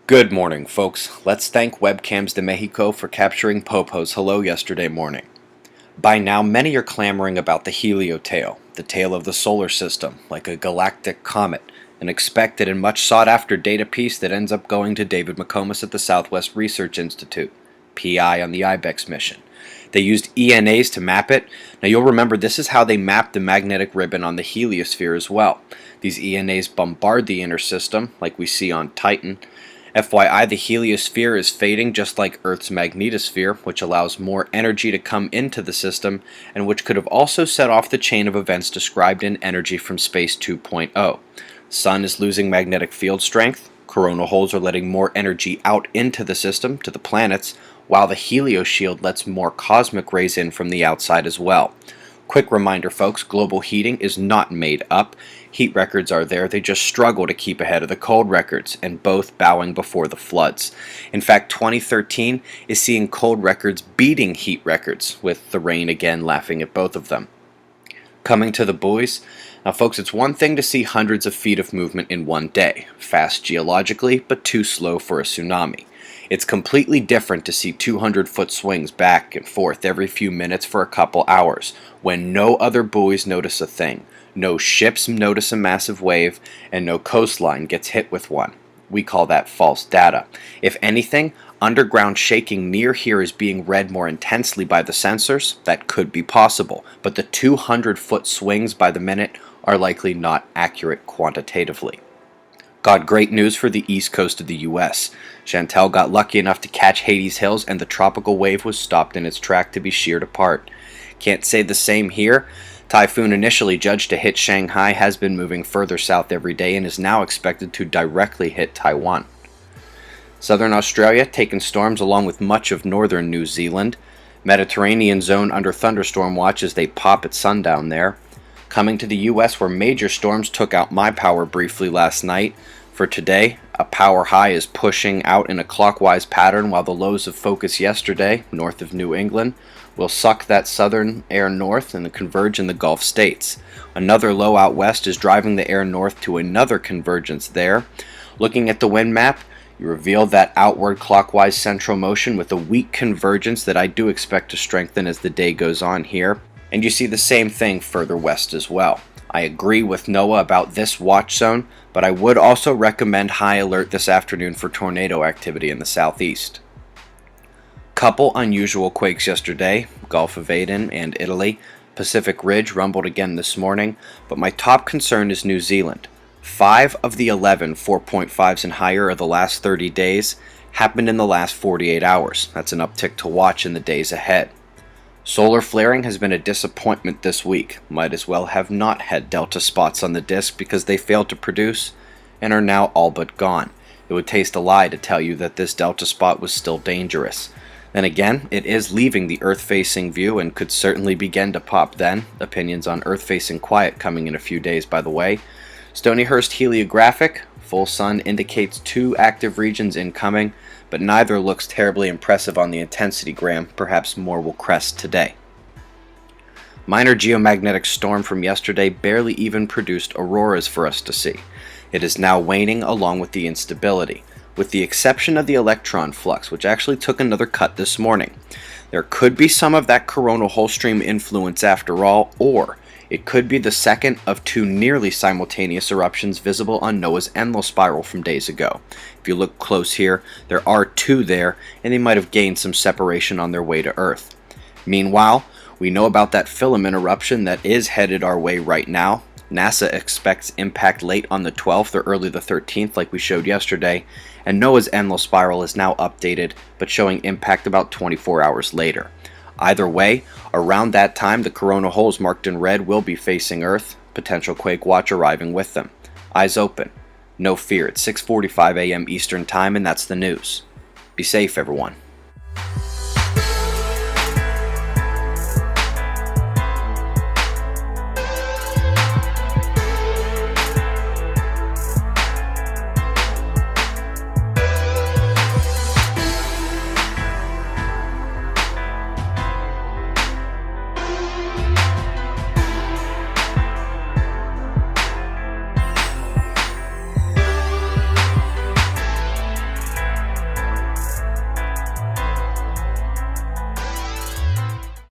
Good morning, folks. Let's thank Webcams de Mexico for capturing Popo's hello yesterday morning. By now, many are clamoring about the heliotail, the tail of the solar system, like a galactic comet, an expected and much sought-after data piece that ends up going to David McComas at the Southwest Research Institute, PI on the IBEX mission. They used ENAs to map it. Now you'll remember this is how they mapped the magnetic ribbon on the heliosphere as well. These ENAs bombard the inner system, like we see on Titan. FYI, the heliosphere is fading just like Earth's magnetosphere, which allows more energy to come into the system, and which could have also set off the chain of events described in Energy from Space 2.0. Sun is losing magnetic field strength, coronal holes are letting more energy out into the system, to the planets, while the helioshield lets more cosmic rays in from the outside as well. Quick reminder, folks, global heating is not made up. Heat records are there, they just struggle to keep ahead of the cold records, and both bowing before the floods. In fact, 2013 is seeing cold records beating heat records, with the rain again laughing at both of them. Coming to the buoys. Now folks, it's one thing to see hundreds of feet of movement in one day, fast geologically, but too slow for a tsunami. It's completely different to see 200-foot swings back and forth every few minutes for a couple hours, when no other buoys notice a thing, no ships notice a massive wave, and no coastline gets hit with one. We call that false data. If anything, underground shaking near here is being read more intensely by the sensors. That could be possible, but the 200-foot swings by the minute are likely not accurate quantitatively. Got great news for the east coast of the U.S. Chantal got lucky enough to catch Hades Hills, and the tropical wave was stopped in its track to be sheared apart. Can't say the same here. Typhoon initially judged to hit Shanghai has been moving further south every day and is now expected to directly hit Taiwan. Southern Australia taking storms along with much of northern New Zealand. Mediterranean zone under thunderstorm watch as they pop at sundown there. Coming to the U.S. where major storms took out my power briefly last night. For today, a power high is pushing out in a clockwise pattern while the lows of focus yesterday, north of New England, will suck that southern air north and converge in the Gulf states. Another low out west is driving the air north to another convergence there. Looking at the wind map, you reveal that outward clockwise central motion with a weak convergence that I do expect to strengthen as the day goes on here. And you see the same thing further west as well. I agree with Noah about this watch zone, but I would also recommend high alert this afternoon for tornado activity in the southeast. Couple unusual quakes yesterday, Gulf of Aden and Italy. Pacific Ridge rumbled again this morning, but my top concern is New Zealand. 5 of the 11 4.5s and higher of the last 30 days happened in the last 48 hours. That's an uptick to watch in the days ahead. Solar flaring has been a disappointment this week. Might as well have not had delta spots on the disk because they failed to produce and are now all but gone. It would taste a lie to tell you that this delta spot was still dangerous. Then again, it is leaving the Earth-facing view and could certainly begin to pop then. Opinions on Earth-facing quiet coming in a few days, by the way. Stonyhurst heliographic, full sun indicates 2 active regions incoming, but neither looks terribly impressive on the intensity gram. Perhaps more will crest today. Minor geomagnetic storm from yesterday barely even produced auroras for us to see. It is now waning along with the instability, with the exception of the electron flux, which actually took another cut this morning. There could be some of that coronal hole stream influence after all, or it could be the second of 2 nearly simultaneous eruptions visible on Noah's Enlil spiral from days ago. If you look close here, there are 2 there, and they might have gained some separation on their way to Earth. Meanwhile, we know about that filament eruption that is headed our way right now. NASA expects impact late on the 12th or early the 13th like we showed yesterday, and Noah's Enlil spiral is now updated but showing impact about 24 hours later. Either way, around that time the coronal holes marked in red will be facing Earth, potential quake watch arriving with them. Eyes open. No fear, it's 6:45 a.m. Eastern Time and that's the news. Be safe, everyone.